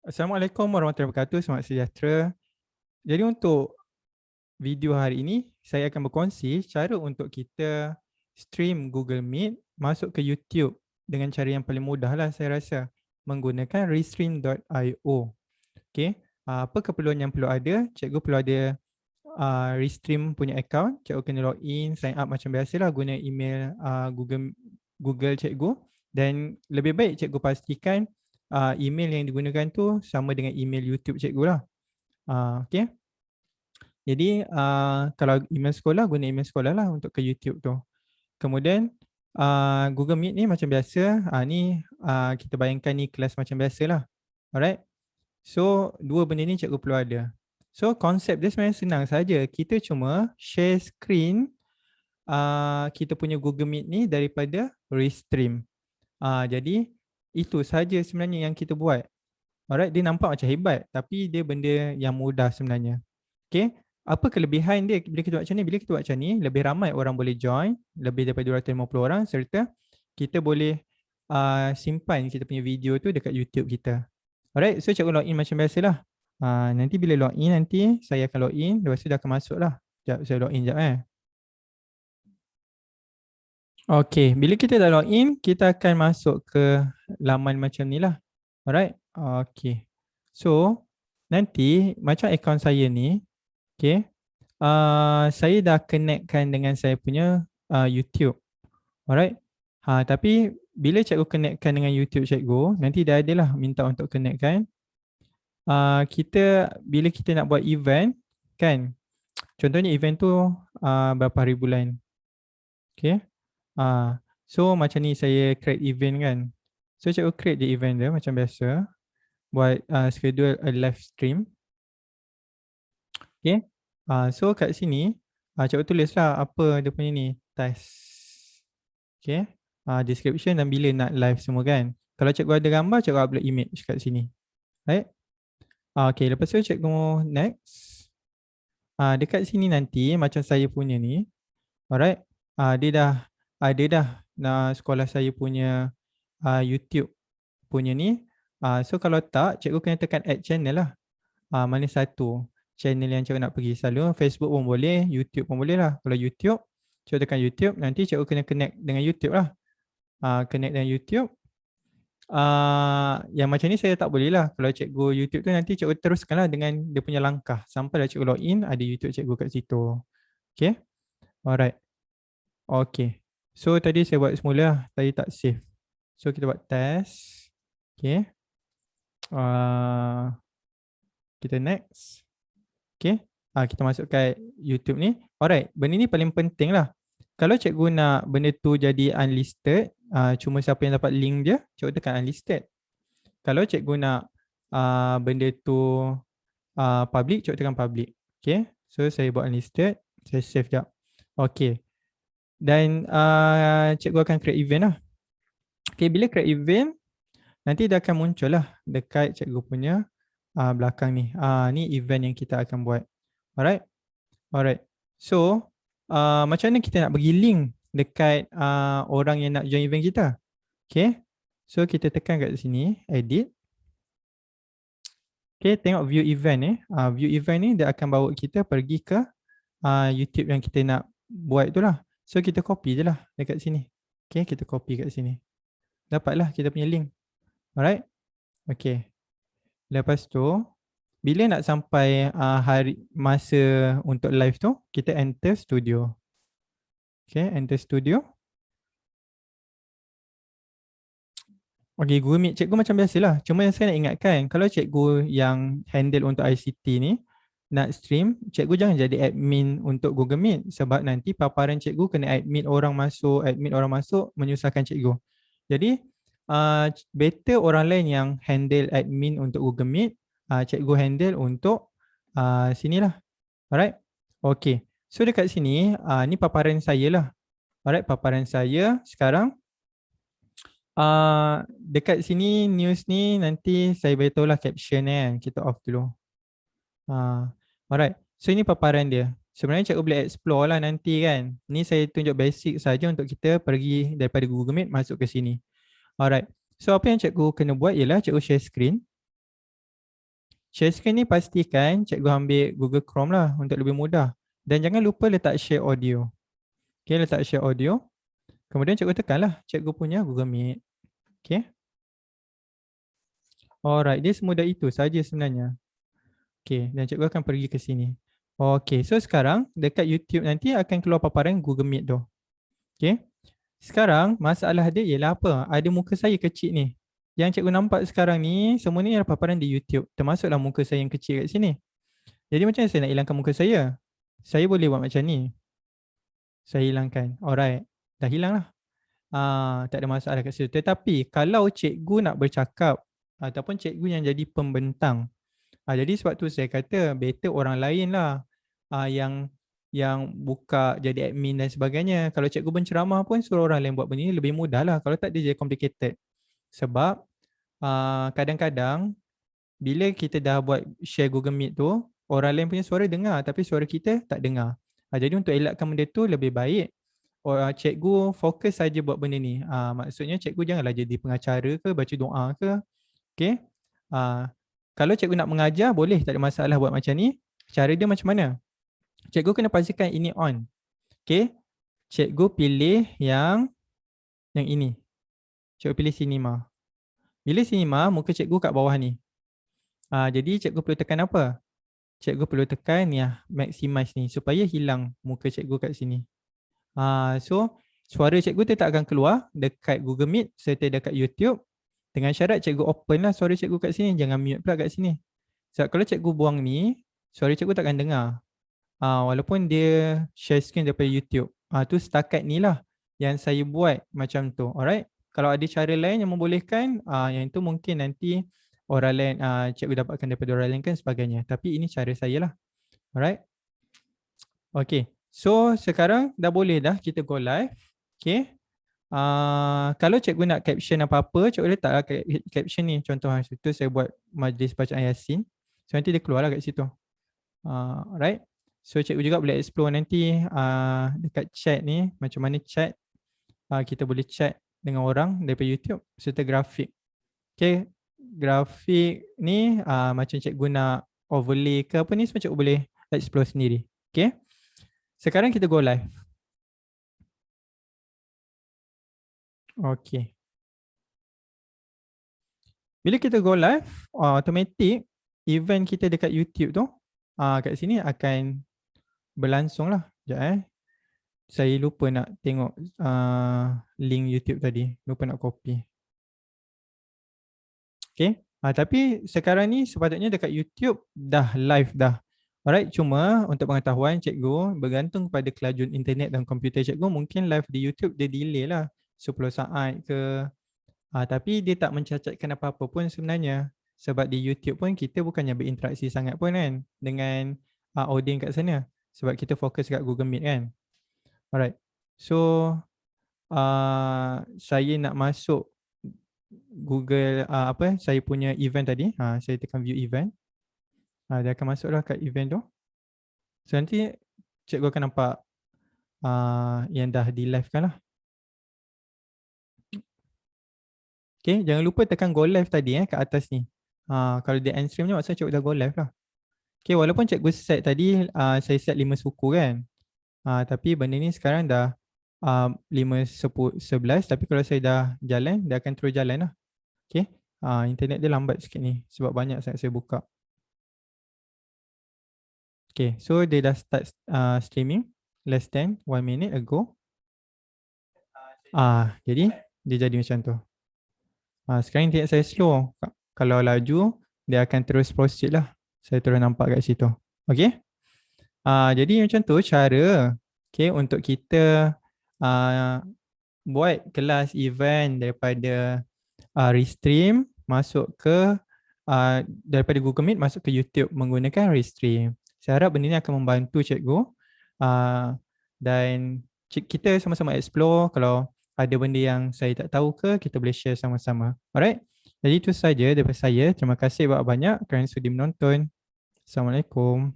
Assalamualaikum warahmatullahi wabarakatuh. Selamat sejahtera. Jadi untuk video hari ini, saya akan berkongsi cara untuk kita stream Google Meet masuk ke YouTube dengan cara yang paling mudah lah saya rasa, menggunakan restream.io. Okay. Apa keperluan yang perlu ada? Cikgu perlu ada Restream punya account. Cikgu kena login, sign up macam biasalah guna email Google cikgu. Dan lebih baik cikgu pastikan email yang digunakan tu sama dengan email YouTube cikgu lah. Okay. Jadi kalau email sekolah, guna email sekolah lah untuk ke YouTube tu. Kemudian Google Meet ni macam biasa, ni kita bayangkan ni kelas macam biasa lah. Alright. So dua benda ni cikgu perlu ada. So konsep dia sebenarnya senang saja. Kita cuma share screen kita punya Google Meet ni daripada Restream. Jadi itu saja sebenarnya yang kita buat. Alright, dia nampak macam hebat tapi dia benda yang mudah sebenarnya. Okay, apa kelebihan dia bila kita buat macam ni? Bila kita buat macam ni, lebih ramai orang boleh join, lebih daripada 250 orang, serta kita boleh simpan kita punya video tu dekat YouTube kita. Alright, so cikgu login macam biasalah. Nanti bila login nanti saya akan login, lepas tu dah akan masuk lah. Sekejap, saya login sekejap . Okay, bila kita dah login, kita akan masuk ke laman macam ni lah. Alright, okay. So, nanti macam akaun saya ni, okay, saya dah connectkan dengan saya punya YouTube. Alright. Tapi bila cikgu connectkan dengan YouTube cikgu, nanti dah ada lah minta untuk connectkan. Bila kita nak buat event, kan, contohnya event tu berapa hari bulan. Okay. So macam ni saya create event kan. So cikgu create je event dia macam biasa. Buat schedule a live stream. Okay. So kat sini cikgu tulislah apa dia punya ni, task. Okay. Description dan bila nak live semua kan. Kalau cikgu ada gambar, cikgu upload image kat sini. Right. Okay, lepas tu cikgu next. Dekat sini nanti macam saya punya ni. Alright. Dia dah sekolah saya punya YouTube punya ni. So kalau tak, cikgu kena tekan add channel lah. Mana satu channel yang cikgu nak pergi. Selalu Facebook pun boleh, YouTube pun boleh lah. Kalau YouTube, cikgu tekan YouTube, nanti cikgu kena connect dengan YouTube lah. Connect dengan YouTube. Yang macam ni saya tak boleh lah. Kalau cikgu YouTube tu nanti cikgu teruskan lah dengan dia punya langkah. Sampai dah cikgu login, ada YouTube cikgu kat situ. Okay. Alright. Okay. So tadi saya buat semula lah. Tadi tak save. So kita buat test. Okay. Kita next. Okay. Kita masuk kat YouTube ni. Alright. Benda ni paling penting lah. Kalau cikgu nak benda tu jadi unlisted, cuma siapa yang dapat link dia, cikgu tekan unlisted. Kalau cikgu nak benda tu public, cikgu tekan public. Okay. So saya buat unlisted. Saya save sekejap. Okay. Dan cikgu akan create event lah. Okay, bila create event, nanti dia akan muncul lah dekat cikgu punya belakang ni. Ni event yang kita akan buat. Alright. Alright. So, macam mana kita nak bagi link dekat orang yang nak join event kita? Okay. So, kita tekan kat sini, edit. Okay, tengok view event view event ni dia akan bawa kita pergi ke YouTube yang kita nak buat tu lah. So kita copy je lah dekat sini. Okay, kita copy kat sini. Dapatlah kita punya link. Alright. Okay. Lepas tu, bila nak sampai masa untuk live tu, kita enter studio. Okay, enter studio. Okay, Google Meet cikgu macam biasalah. Cuma saya nak ingatkan, kalau cikgu yang handle untuk ICT ni, nak stream, cikgu jangan jadi admin untuk Google Meet sebab nanti paparan cikgu kena admit orang masuk, menyusahkan cikgu. Jadi, better orang lain yang handle admin untuk Google Meet, cikgu handle untuk sinilah. Alright? Okay. So dekat sini, ni paparan saya lah. Alright, paparan saya sekarang. Dekat sini news ni nanti saya beritahu lah caption kan. Kita off dulu. Alright, so ini paparan dia. Sebenarnya cikgu boleh explore lah nanti kan. Ni saya tunjuk basic saja untuk kita pergi daripada Google Meet masuk ke sini. Alright, so apa yang cikgu kena buat ialah cikgu share screen. share screen ni pastikan cikgu ambil Google Chrome lah untuk lebih mudah. Dan jangan lupa letak share audio. Okay, letak share audio. Kemudian cikgu tekanlah cikgu punya Google Meet. Okay. Alright, dia semudah itu saja sebenarnya. Okay, dan cikgu akan pergi ke sini. Okay, so sekarang dekat YouTube nanti akan keluar paparan Google Meet tu. Okay. Sekarang masalah dia ialah apa? Ada muka saya kecil ni. Yang cikgu nampak sekarang ni, semua ni adalah paparan di YouTube. Termasuklah muka saya yang kecil kat sini. Jadi macam mana saya nak hilangkan muka saya? Saya boleh buat macam ni. Saya hilangkan. Alright. Dah hilang lah. Tak ada masalah kat situ. Tetapi kalau cikgu nak bercakap ataupun cikgu yang jadi pembentang. Jadi sebab tu saya kata better orang lain lah yang buka jadi admin dan sebagainya. Kalau cikgu berceramah pun suruh orang lain buat benda ni lebih mudah lah. Kalau tak dia jadi complicated. Sebab kadang-kadang bila kita dah buat share Google Meet tu, orang lain punya suara dengar tapi suara kita tak dengar. Jadi untuk elakkan benda tu lebih baik cikgu fokus saja buat benda ni. Maksudnya cikgu janganlah jadi pengacara ke, baca doa ke. Okay. Kalau cikgu nak mengajar boleh, tak ada masalah buat macam ni. Cara dia macam mana? Cikgu kena pastikan ini on. Okay. Cikgu pilih yang ini. Cikgu pilih cinema. Bila cinema, muka cikgu kat bawah ni. Jadi cikgu perlu tekan apa? Cikgu perlu tekan ya maximize ni supaya hilang muka cikgu kat sini. So suara cikgu tetap akan keluar dekat Google Meet serta dekat YouTube dengan syarat cikgu open lah suara cikgu kat sini, jangan mute pula kat sini. Sebab kalau cikgu buang ni, suara cikgu takkan dengar. Walaupun dia share screen daripada YouTube. Tu setakat ni lah yang saya buat macam tu. Alright. Kalau ada cara lain yang membolehkan, yang itu mungkin nanti orang lain, cikgu dapatkan daripada orang lain kan sebagainya. Tapi ini cara saya lah. Alright. Okay. So sekarang dah boleh dah kita go live. Okay. Kalau cikgu nak caption apa-apa, cikgu letaklah caption ni. Contoh itu saya buat majlis bacaan Yasin. So nanti dia keluar lah kat situ. Alright. So cikgu juga boleh explore nanti dekat chat ni. Macam mana chat. Kita boleh chat dengan orang daripada YouTube serta grafik. Okay. Grafik ni macam cikgu nak overlay ke apa ni, semua cikgu boleh explore sendiri. Okay. Sekarang kita go live. Okay. Bila kita go live, automatic event kita dekat YouTube tu, kat sini akan berlangsung lah. Sekejap Saya lupa nak tengok link YouTube tadi. Lupa nak copy. Okay. Tapi sekarang ni sepatutnya dekat YouTube dah live dah. Alright, cuma untuk pengetahuan cikgu bergantung pada kelajuan internet dan komputer cikgu, mungkin live di YouTube dia delay lah 10 saat ke. Tapi dia tak mencacatkan apa-apa pun sebenarnya. Sebab di YouTube pun kita bukannya berinteraksi sangat pun kan dengan audience kat sana. Sebab kita fokus kat Google Meet kan. Alright, so saya nak masuk Google saya punya event tadi. Saya tekan view event. Dia akan masuklah kat event tu. So nanti cikgu akan nampak yang dah di live kan lah. Okay, jangan lupa tekan go live tadi kat atas ni. Kalau dia end stream ni maksudnya cikgu dah go live lah. Okay, walaupun cikgu set tadi saya set 5 suku kan. Tapi benda ni sekarang dah 5, 10, 11. Tapi kalau saya dah jalan, dia akan terus jalan lah. Okay, internet dia lambat sikit ni sebab banyak sangat saya buka. Okay, so dia dah start streaming less than 1 minute ago. Jadi dia jadi macam tu. Sekarang internet saya slow. Kalau laju, dia akan terus proceed lah. Saya terus nampak kat situ. Okay. Jadi macam tu cara untuk kita buat kelas event daripada restream masuk ke daripada Google Meet masuk ke YouTube menggunakan restream. Saya harap benda ni akan membantu cikgu dan kita sama-sama explore. Kalau ada benda yang saya tak tahu ke, kita boleh share sama-sama. Alright. Jadi itu saja daripada saya. Terima kasih banyak-banyak kerana sudi menonton. Assalamualaikum.